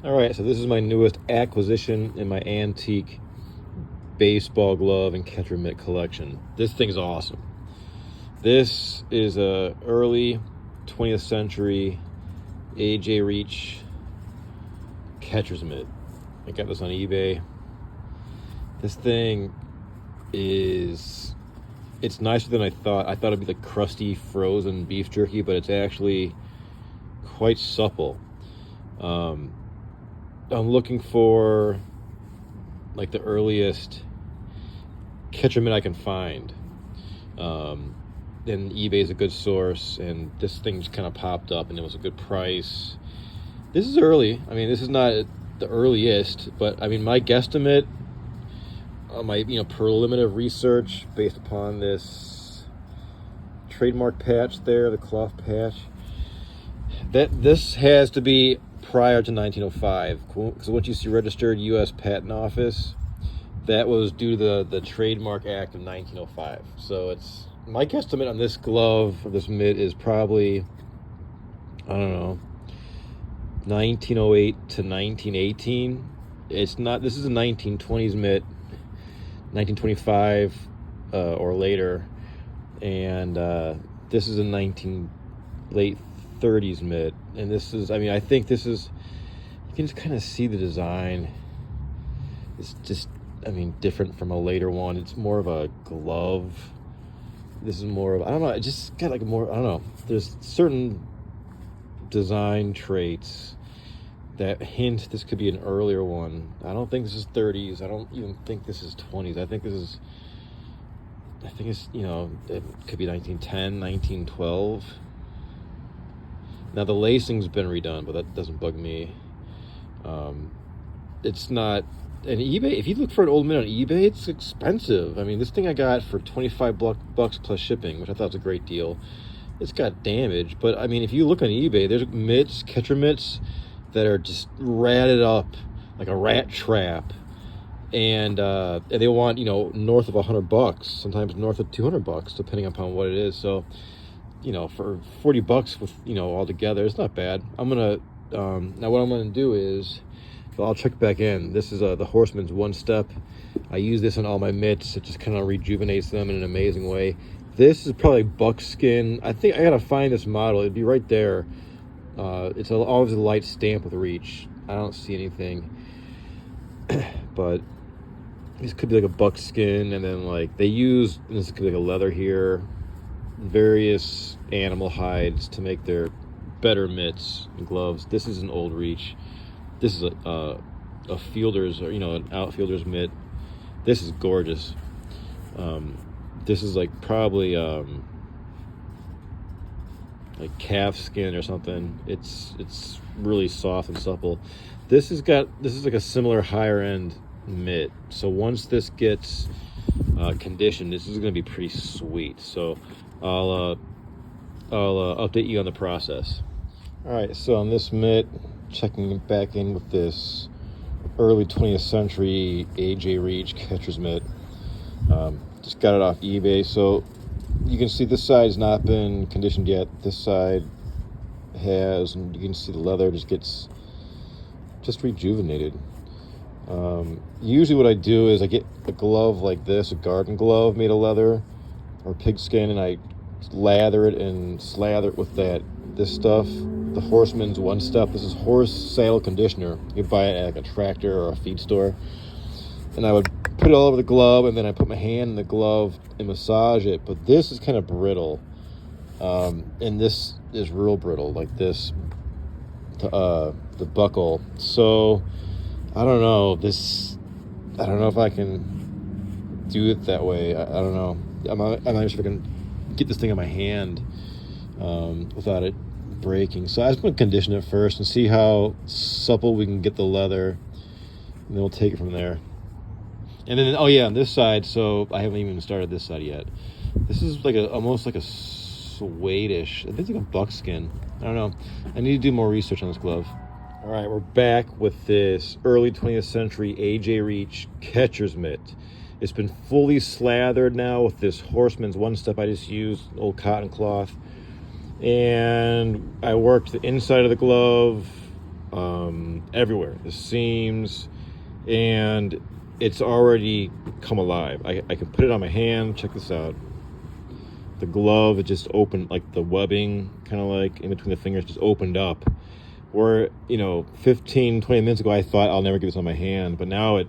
All right, so this is my newest acquisition in my antique baseball glove and catcher mitt collection. This thing's awesome. This is a early 20th century AJ Reach catcher's mitt. I got this on eBay. This thing it's nicer than I thought. I thought it'd be like crusty frozen beef jerky, but it's actually quite supple. I'm looking for like the earliest catcher mitt I can find. And eBay is a good source, and this thing just kind of popped up and it was a good price. This is early. I mean, this is not the earliest, but I mean, my guesstimate, my preliminary research based upon this trademark patch there, the cloth patch, that this has to be prior to 1905. Because once you see registered U.S. Patent Office, that was due to the Trademark Act of 1905. So it's my guesstimate on this glove, or this mitt, is probably, I don't know, 1908 to 1918. It's not. This is a 1920s mitt, 1925 or later, and this is a late 30s mitt. And this is, I mean, I think this is, you can just kind of see the design. It's just, I mean, different from a later one. It's more of a glove. This is more of, I don't know, it just got like more, I don't know. There's certain design traits that hint this could be an earlier one. I don't think this is 30s. I don't even think this is 20s. I think it's, it could be 1910, 1912. Now the lacing's been redone, but that doesn't bug me. It's not, and eBay, if you look for an old mitt on eBay, it's expensive. I mean, this thing I got for $25 plus shipping, which I thought was a great deal. It's got damage, but I mean, if you look on eBay, there's mitts, catcher mitts, that are just ratted up like a rat trap, and they want north of $100, sometimes north of $200, depending upon what it is. So for $40 with all together, it's not bad. I'm gonna now what I'm gonna do is, I'll check back in. This is the Horseman's One Step. I use this on all my mitts. It just kind of rejuvenates them in an amazing way. This is probably buckskin. I think I gotta find this model. It'd be right there. It's always a light stamp with reach. I don't see anything, but this could be like a buckskin, and then like this could be like a leather here, various animal hides to make their better mitts and gloves. This is an old reach. This is a fielder's, or an outfielder's mitt. This is gorgeous. This is like probably like calf skin or something. It's really soft and supple. This is like a similar higher end mitt. So once this gets conditioned, this is going to be pretty sweet. So I'll update you on the process. All right, so on this mitt, checking back in with this early 20th century AJ Reach catcher's mitt. Just got it off eBay. So you can see this side's not been conditioned yet. This side has, and you can see the leather gets rejuvenated. Usually what I do is I get a glove like this, a garden glove made of leather or pigskin, and I lather it and slather it with this stuff, the Horseman's One Step. This is horse saddle conditioner. You buy it at like a tractor or a feed store. And I would put it all over the glove, and then I put my hand in the glove and massage it. But this is kind of brittle, and this is real brittle, like this, the buckle. So I don't know if I can do it that way. I don't know. I'm not sure if I can get this thing in my hand without it breaking. So I just want to condition it first and see how supple we can get the leather, and then we'll take it from there. And then, oh yeah, on this side, so I haven't even started this side yet. This is like almost like a suede-ish. I think it's like a buckskin. I don't know. I need to do more research on this glove. All right, we're back with this early 20th century AJ Reach catcher's mitt. It's been fully slathered now with this Horseman's One Step I just used, old cotton cloth. And I worked the inside of the glove. everywhere, the seams, and it's already come alive. I can put it on my hand. Check this out. The glove, it just opened, like the webbing, kind of like in between the fingers, just opened up. Where, 15, 20 minutes ago, I thought I'll never get this on my hand, but now it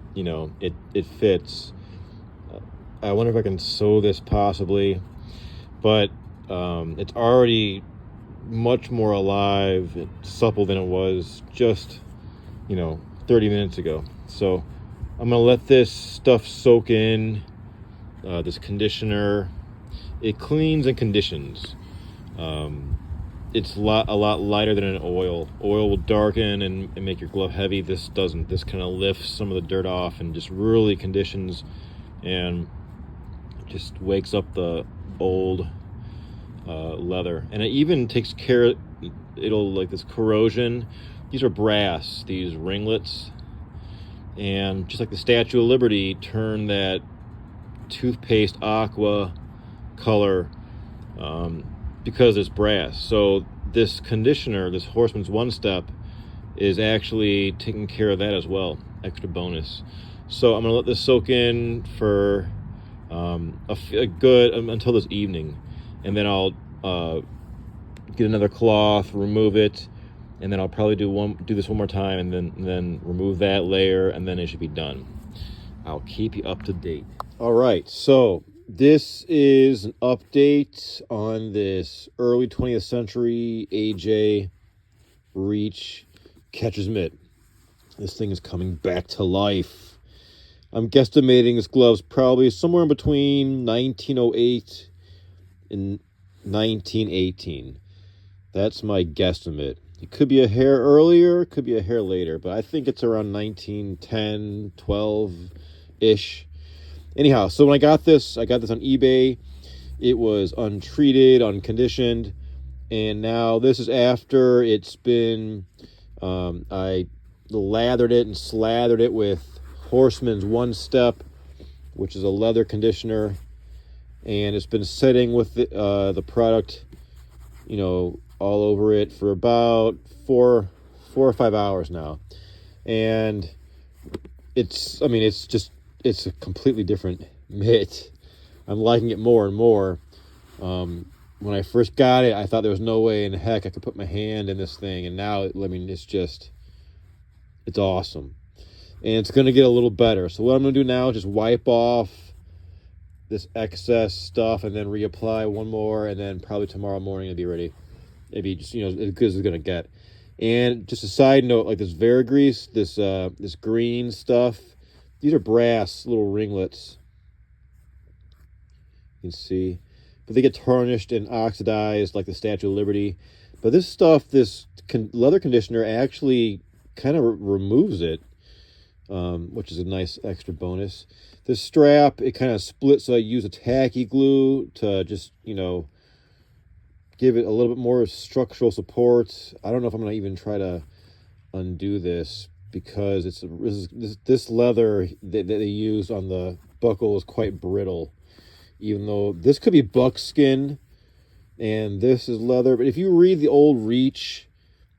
fits. I wonder if I can sew this possibly, but it's already much more alive and supple than it was just, 30 minutes ago. So I'm gonna let this stuff soak in, this conditioner. It cleans and conditions. It's a lot lighter than an oil. Oil will darken and make your glove heavy. This doesn't. This kind of lifts some of the dirt off and just really conditions and just wakes up the old leather. And it even takes care, it'll, like this corrosion. These are brass, these ringlets. And just like the Statue of Liberty, turn that toothpaste aqua color because it's brass. So this conditioner, this Horseman's One Step, is actually taking care of that as well. Extra bonus. So I'm gonna let this soak in for a good until this evening, and then I'll get another cloth, remove it, and then I'll probably do this one more time, and then remove that layer, and then it should be done. I'll keep you up to date. All right, so this is an update on this early 20th century AJ Reach catcher's mitt. This thing is coming back to life. I'm guesstimating this glove's probably somewhere in between 1908 and 1918. That's my guesstimate. It could be a hair earlier, it could be a hair later, but I think it's around 1910, 12-ish. Anyhow, so when I got this on eBay. It was untreated, unconditioned, and now this is after it's been, I lathered it and slathered it with Horseman's One Step, which is a leather conditioner, and it's been sitting with the product, all over it for about 4 or 5 hours now, and it's a completely different mitt. I'm liking it more and more. When I first got it, I thought there was no way in heck I could put my hand in this thing, and now, it's awesome. And it's going to get a little better. So what I'm going to do now is just wipe off this excess stuff and then reapply one more, and then probably tomorrow morning it'll be ready. Maybe just, as good as it's going to get. And just a side note, like this Verigrease, this green stuff, these are brass little ringlets. You can see. But they get tarnished and oxidized like the Statue of Liberty. But this stuff, this leather conditioner actually kind of removes it, which is a nice extra bonus. This strap, it kind of splits, so I use a tacky glue to just, give it a little bit more structural support. I don't know if I'm going to even try to undo this, because this leather that they use on the buckle is quite brittle, even though this could be buckskin and this is leather. But if you read the old Reach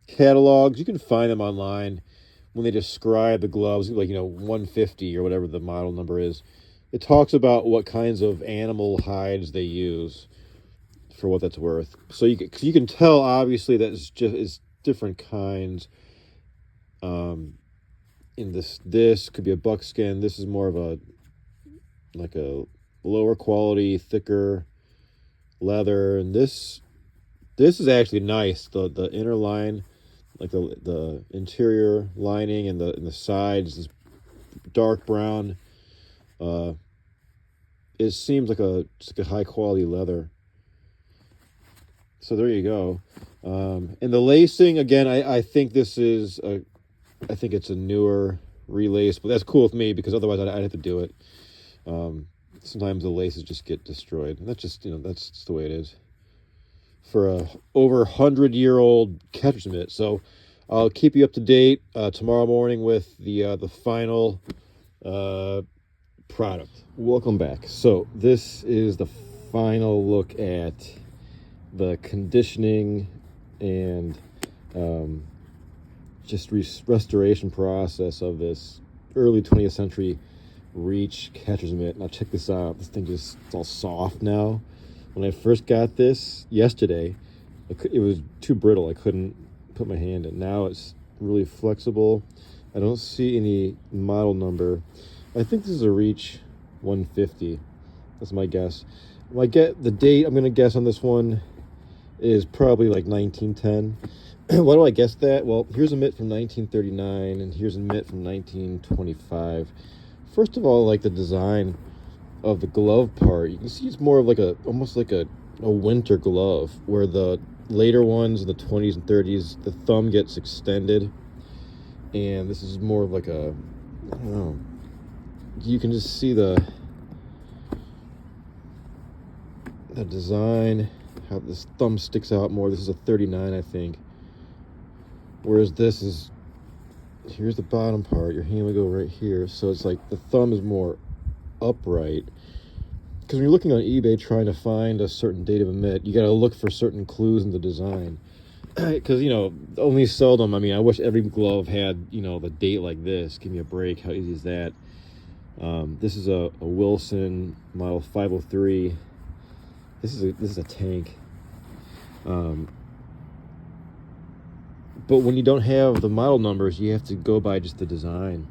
catalogs, you can find them online when they describe the gloves, like 150 or whatever the model number is. It talks about what kinds of animal hides they use, for what that's worth. So you can tell, obviously, that it's different kinds. In this could be a buckskin. This is more of a lower quality, thicker leather, and this is actually nice. The inner line, like the interior lining and the sides, is dark brown. It seems like a high quality leather. So there you go. And the lacing, again, I think this is I think it's a newer relace, but that's cool with me, because otherwise I'd have to do it. Sometimes the laces just get destroyed, and that's just the way it is for a over 100-year-old catcher's mitt. So I'll keep you up to date tomorrow morning with the final product. Welcome back. So this is the final look at the conditioning and just restoration process of this early 20th century reach catcher's mitt. Now check this out. This thing just, it's all soft now. When I first got this yesterday, it was too brittle. I couldn't put my hand in. Now it's really flexible. I don't see any model number. I think this is a Reach 150. That's my guess. When I get the date, I'm going to guess on this one is probably like 1910. Why do I guess that? Well, here's a mitt from 1939, and here's a mitt from 1925. First of all, like the design of the glove part, you can see it's more of like almost like a winter glove, where the later ones in the 20s and 30s, the thumb gets extended, and this is more of like I don't know. You can just see the design, how this thumb sticks out more. This is a 39, I think. Whereas this is, here's the bottom part. Your hand would go right here. So it's like the thumb is more upright. Because when you're looking on eBay trying to find a certain date of a mitt, you got to look for certain clues in the design. Because, only seldom, I wish every glove had, the date like this. Give me a break. How easy is that? This is a Wilson model 503. This is a tank. But when you don't have the model numbers, you have to go by just the design.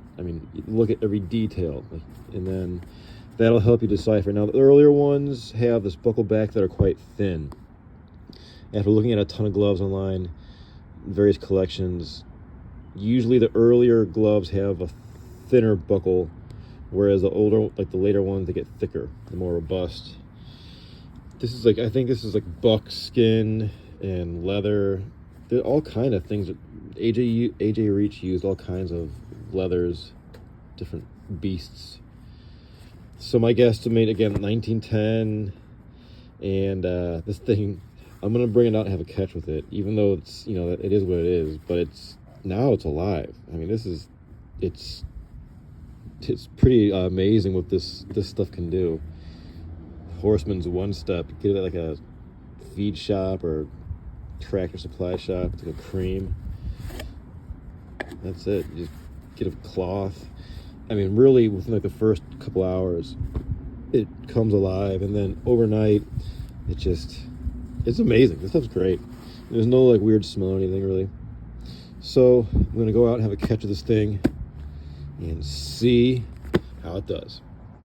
Look at every detail, and then that'll help you decipher. Now, the earlier ones have this buckle back that are quite thin. After looking at a ton of gloves online, various collections, usually the earlier gloves have a thinner buckle, whereas the older, like the later ones, they get thicker, they're more robust. I think this is like buckskin and leather. There are all kind of things. AJ Reach used all kinds of leathers, different beasts. So my guesstimate, again, 1910, and this thing, I'm gonna bring it out and have a catch with it, even though it's, it is what it is, but it's alive. It's pretty amazing what this stuff can do. Horseman's one step. Get it at like a feed shop or Tractor Supply shop. It's like a cream. That's it. You just get a cloth. Really within like the first couple hours, it comes alive, and then overnight, it's amazing. This stuff's great. There's no like weird smell or anything really. So I'm gonna go out and have a catch of this thing and see how it does.